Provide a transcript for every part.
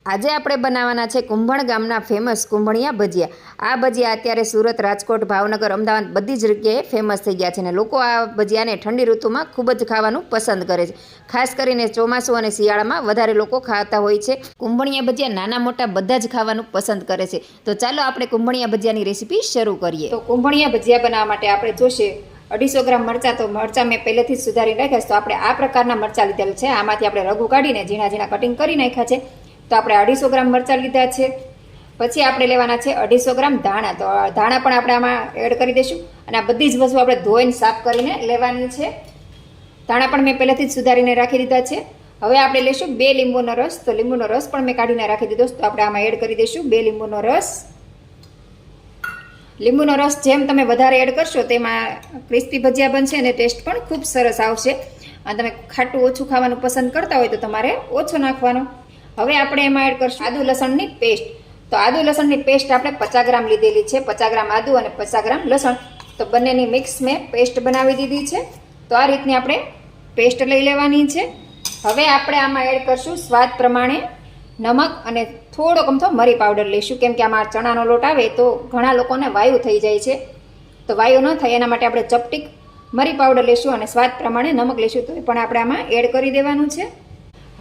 આજે આપણે બનાવવાના છે કુંભણ ગામના ફેમસ કુંભણિયા ભજીયા. આ ભજીયા અત્યારે સુરત, રાજકોટ, ભાવનગર, અમદાવાદ બધી જ જગ્યાએ ફેમસ થઈ ગયા છે અને લોકો આ ભજીયાને ઠંડી ઋતુમાં ખૂબ જ ખાવાનું પસંદ કરે છે. ખાસ કરીને ચોમાસું અને શિયાળામાં વધારે લોકો ખાતા હોય છે. કુંભણિયા ભજીયા નાના મોટા બધા જ ખાવાનું પસંદ કરે છે. તો ચાલો આપણે કુંભણિયા ભજીયાની રેસીપી શરૂ કરીએ. તો કુંભણિયા ભજીયા બનાવવા માટે આપણે જોશે 250 ગ્રામ મરચાં. તો મરચાં મેં પહેલેથી જ સુધારી નાખ્યા છે. તો આપણે આ પ્રકારના મરચાં લીધેલ છે. આમાંથી આપણે રગુ કાઢીને ઝીણા ઝીણા કટિંગ કરી નાખ્યા છે. તો આપણે 250 ગ્રામ મરચાં લીધા છે. પછી આપણે લેવાના છે 250 ગ્રામ ધાણા. તો ધાણા પણ આપણે આમાં એડ કરી દઈશું અને આ બધી જ વસ્તુ આપણે ધોઈને સાફ કરીને લેવાની છે. ધાણા પણ મેં પહેલાંથી જ સુધારીને રાખી દીધા છે. હવે આપણે લઈશું 2 લીંબુનો રસ. તો લીંબુનો રસ પણ મેં કાઢીને રાખી દીધો. તો આપણે આમાં એડ કરી દઈશું 2 લીંબુનો રસ. લીંબુનો રસ જેમ તમે વધારે એડ કરશો તેમાં ક્રિસ્પી ભજીયા બનશે અને ટેસ્ટ પણ ખૂબ સરસ આવશે. અને તમે ખાટું ઓછું ખાવાનું પસંદ કરતા હોય તો તમારે ઓછો નાખવાનો. હવે આપણે એમાં એડ કરશું આદુ લસણની પેસ્ટ. તો આદુ લસણની પેસ્ટ આપણે 50 ગ્રામ લીધેલી છે. 50 ગ્રામ આદુ અને 50 ગ્રામ લસણ. તો બંનેની મિક્સ મેં પેસ્ટ બનાવી દીધી છે. તો આ રીતની આપણે પેસ્ટ લઈ લેવાની છે. હવે આપણે આમાં એડ કરશું સ્વાદ પ્રમાણે નમક અને થોડોક અમથો મરી પાવડર લઈશું. કેમ કે આમાં ચણાનો લોટ આવે તો ઘણા લોકોને વાયુ થઈ જાય છે. તો વાયુ ન થાય એના માટે આપણે ચપટીક મરી પાવડર લઈશું અને સ્વાદ પ્રમાણે નમક લઈશું. તો એ પણ આપણે આમાં એડ કરી દેવાનું છે.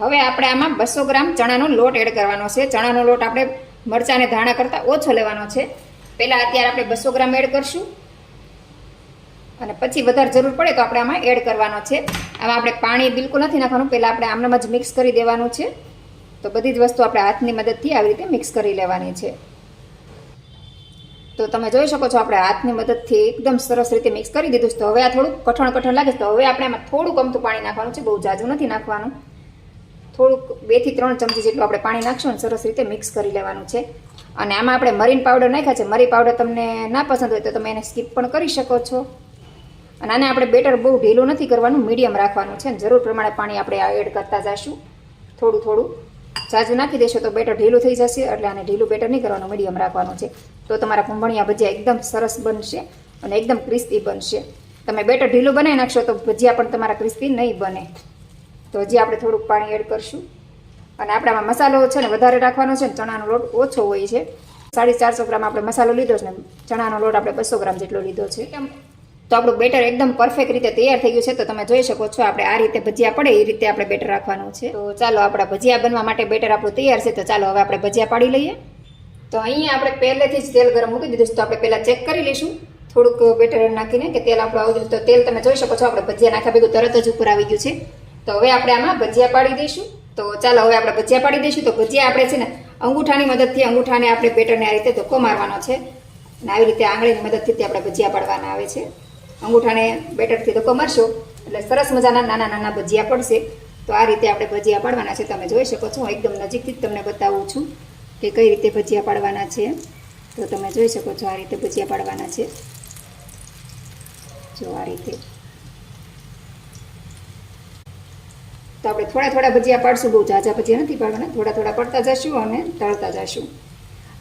હવે આપણે આમાં 200 ગ્રામ ચણાનો લોટ એડ કરવાનો છે. ચણાનો લોટ આપણે મરચાં અને ધાણા કરતાં ઓછો લેવાનો છે. પહેલાં અત્યારે આપણે 200 ગ્રામ એડ કરશું અને પછી વધારે જરૂર પડે તો આપણે આમાં એડ કરવાનો છે. આમાં આપણે પાણી બિલકુલ નથી નાખવાનું. પહેલાં આપણે આમનામ જ મિક્સ કરી દેવાનું છે. તો બધી જ વસ્તુ આપણે હાથની મદદથી આવી રીતે મિક્સ કરી લેવાની છે. તો તમે જોઈ શકો છો આપણે હાથની મદદથી એકદમ સરસ રીતે મિક્સ કરી દીધું છે. તો હવે આ થોડુંક કઠણ લાગે છે. તો હવે આપણે આમાં થોડુંક અમથું પાણી નાખવાનું છે. બહુ ઝાઝું નથી નાખવાનું. થોડુંક 2 થી 3 ચમચી જેટલું આપણે પાણી નાખશું અને સરસ રીતે મિક્સ કરી લેવાનું છે. અને આમાં આપણે મરીન પાવડર નાખ્યા છે. મરી પાવડર તમને ના પસંદ હોય તો તમે એને સ્કીપ પણ કરી શકો છો. અને આને આપણે બેટર બહુ ઢીલું નથી કરવાનું, મીડિયમ રાખવાનું છે. જરૂર પ્રમાણે પાણી આપણે એડ કરતા જઈશું. થોડું ઝાઝું નાખી દેશો તો બેટર ઢીલું થઈ જશે. એટલે આને ઢીલું બેટર નહીં કરવાનું, મીડિયમ રાખવાનું છે. તો તમારા કુંભણિયા ભજીયા એકદમ સરસ બનશે અને એકદમ ક્રિસ્પી બનશે. તમે બેટર ઢીલું બનાવી નાખશો તો ભજીયા પણ તમારા ક્રિસ્પી નહીં બને. તો હજી આપણે થોડુંક પાણી એડ કરશું. અને આપણામાં મસાલો છે ને વધારે રાખવાનો છે ને ચણાનો લોટ ઓછો હોય છે. 450 ગ્રામ આપણે મસાલો લીધો છે ને ચણાનો લોટ આપણે 200 ગ્રામ જેટલો લીધો છે. તો આપણું બેટર એકદમ પરફેક્ટ રીતે તૈયાર થઈ ગયું છે. તો તમે જોઈ શકો છો આપણે આ રીતે ભજીયા પડે એ રીતે આપણે બેટર રાખવાનું છે. તો ચાલો આપણા ભજીયા બનવા માટે બેટર આપણું તૈયાર છે. તો ચાલો હવે આપણે ભજીયા પાડી લઈએ. તો અહીંયા આપણે પહેલેથી જ તેલ ગરમ મૂકી દીધું છે. તો આપણે પહેલાં ચેક કરી લઈશું થોડુંક બેટર નાખીને કે તેલ આપણું આવી ગયું. તો તેલ તમે જોઈ શકો છો આપણે ભજીયા નાખ્યા ભેગું તરત જ ઉપર આવી ગયું છે. તો હવે આપણે આમાં ભજીયા પાડી દઈશું. તો ચાલો હવે આપણે ભજીયા પાડી દઈશું. તો ભજીયા આપણે છે ને અંગૂઠાની મદદથી અંગૂઠાને આપણે બેટરને આ રીતે ધક્કો મારવાનો છે. અને આવી રીતે આંગળીની મદદથી આપણે ભજીયા પાડવાના આવે છે. અંગૂઠાને બેટરથી ધક્કો મારશો એટલે સરસ મજાના નાના ભજીયા પડશે. તો આ રીતે આપણે ભજીયા પાડવાના છે. તમે જોઈ શકો છો હું એકદમ નજીકથી જ તમને બતાવું છું કે કઈ રીતે ભજીયા પાડવાના છે. તો તમે જોઈ શકો છો આ રીતે ભજીયા પાડવાના છે. જો આ રીતે. તો આપણે થોડા ભજીયા પાડશું. બહુ ઝાઝા ભજીયા નથી પાડવાના. થોડા પડતા જશું અને તળતા જશું.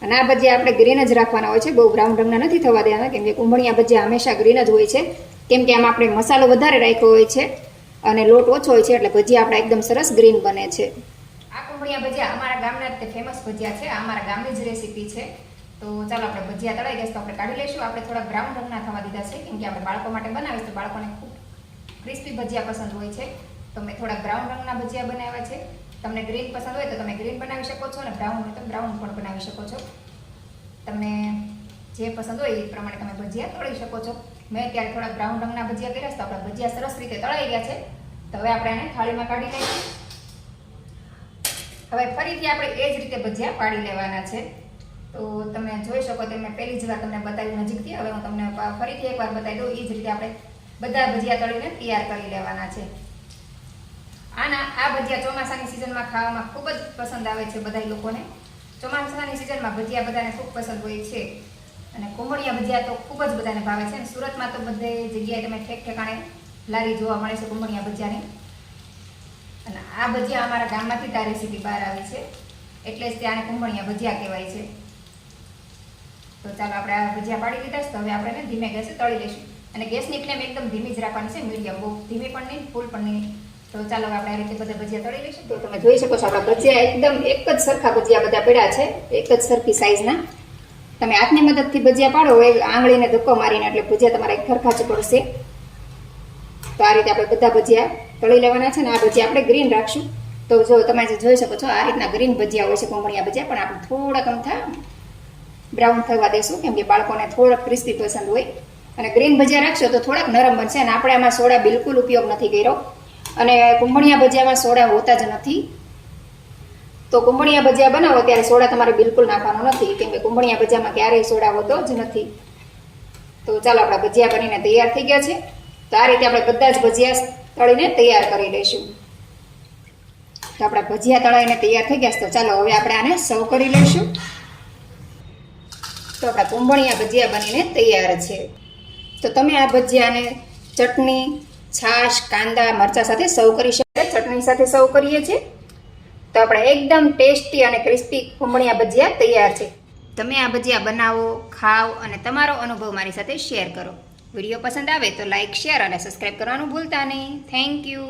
અને આ ભજીયા આપણે ગ્રીન જ રાખવાના હોય છે. બહુ બ્રાઉન રંગના નથી થવા દેવાના. કેમ કે કુંભણિયા ભજીયા હંમેશા ગ્રીન જ હોય છે. કેમ કે આમાં આપણે મસાલો વધારે રાખ્યો હોય છે અને લોટ ઓછો હોય છે. એટલે ભજીયા આપણા એકદમ સરસ ગ્રીન બને છે. આ કુંભણિયા ભજીયા અમારા ગામના તે ફેમસ ભજીયા છે. અમારા ગામની જ રેસીપી છે. તો ચાલો આપણે ભજીયા તળાઈ ગયા તો આપણે કાઢી લઈશું. આપણે થોડા બ્રાઉન રંગના થવા દીધા છે. કેમ કે આપણે બાળકો માટે બનાવીશું તો બાળકોને ખૂબ ક્રિસ્પી ભજીયા પસંદ હોય છે. તો મેં થોડા બ્રાઉન રંગના ભજીયા બનાવ્યા છે. તમને ગ્રીન પસંદ હોય તો તમે ગ્રીન બનાવી શકો છો અને બ્રાઉન હોય તો બ્રાઉન પણ બનાવી શકો છો. તમને જે પસંદ હોય એ પ્રમાણે તમે ભજીયા તળી શકો છો. મેં અત્યારે થોડા બ્રાઉન રંગના ભજીયા કર્યા છે. તો આપણા ભજીયા સરસ રીતે તળાઈ ગયા છે. તો હવે આપણે એને થાળીમાં કાઢી લઈશું. હવે ફરીથી આપણે એ જ રીતે ભજીયા પાડી લેવાના છે. તો તમે જોઈ શકો તો મેં પહેલી જ વાર તમને બતાવ્યું નજીકથી. હવે હું તમને ફરીથી એકવાર બતાવી દઉં. એ જ રીતે આપણે બધા ભજીયા તળીને તૈયાર કરી લેવાના છે. આ ભજીયા ચોમાસાની સિઝનમાં ખાવામાં ખૂબ જ પસંદ આવે છે બધા લોકોને. ચોમાસાની સિઝનમાં ભજીયા બધાને ખૂબ પસંદ હોય છે. અને કુંભણિયા ભજીયા તો ખૂબ જ બધાને ભાવે છે. અને સુરતમાં તો બધે જગ્યાએ તમે ઠેકાણે લારી જોવા મળે છે કુંભણિયા ભજીયાની. અને આ ભજીયા અમારા ગામમાંથી જ આ રેસીપી બહાર આવી છે. એટલે જ ત્યાંને કુંભણિયા ભજીયા કહેવાય છે. તો ચાલો આપણે આ ભજીયા પાડી લીધા છે. તો હવે આપણે ધીમે ગેસે તળી લઈશું. અને ગેસની ફ્લેમ એકદમ ધીમી જ રાખવાની છે. મીડિયમ, બહુ ધીમી પણ નહીં, ફૂલ પણ નહીં. તો ચાલો આપણે આ રીતે બધા ભજીયા તળી લઈશું. તો તમે જોઈ શકો છો આપણા ભજીયા એકદમ એક જ સરખા ભજીયા બધા પડ્યા છે, એક જ સરખી સાઈઝના. તમે હાથની મદદથી ભજીયા પાડો એ આંગળીને ધક્કો મારીને એટલે ભજીયા તમારા એક સરખા જ પડશે. તો આ રીતે આપણે બધા ભજીયા તળી લેવાના છે ને આ ભજીયા આપણે ગ્રીન રાખશું. તો જો તમે જોઈ શકો છો આ રીતના ગ્રીન ભજીયા હોય છે કુંભળિયા ભજીયા, પણ આપણે થોડાક અમથા બ્રાઉન થવા દેશું કેમ કે બાળકોને થોડાક ક્રિસ્પી પસંદ હોય. અને ગ્રીન ભજીયા રાખશો તો થોડાક નરમ બનશે. અને આપણે આમાં સોડા બિલકુલ ઉપયોગ નથી કર્યો અને કુંભળિયા ભજીયામાં સોડા હોતા જ નથી. તો કુંભળિયા ભજીયા બનાવો ત્યારે સોડા તમારે બિલકુલ નાખવાનો નથી કેમ કે કુંભળિયા ભજીયામાં ક્યારેય સોડા હોતો જ નથી. તો ચાલો આપણા ભજીયા બનીને તૈયાર થઈ ગયા છે. તો આ રીતે આપણે બધા જ ભજીયા તળીને તૈયાર કરી લઈશું. તો આપણા ભજીયા તળાઈને તૈયાર થઈ ગયા છે. તો ચાલો હવે આપણે આને સર્વ કરી લઈશું. તો આપણા કુંભળિયા ભજીયા બનીને તૈયાર છે. તો તમે આ ભજીયાને ચટણી, છાશ, કાંદા, મરચાં સાથે સર્વ કરી શકો. ચટણી સાથે સર્વ કરીએ છીએ. તો આપણે એકદમ ટેસ્ટી અને ક્રિસ્પી કુંભળિયા ભજીયા તૈયાર છે. તમે આ ભજીયા બનાવો, ખાઓ અને તમારો અનુભવ મારી સાથે શેર કરો. વિડીયો પસંદ આવે તો લાઇક, શેર અને સબસ્ક્રાઈબ કરવાનું ભૂલતા નહીં. Thank you.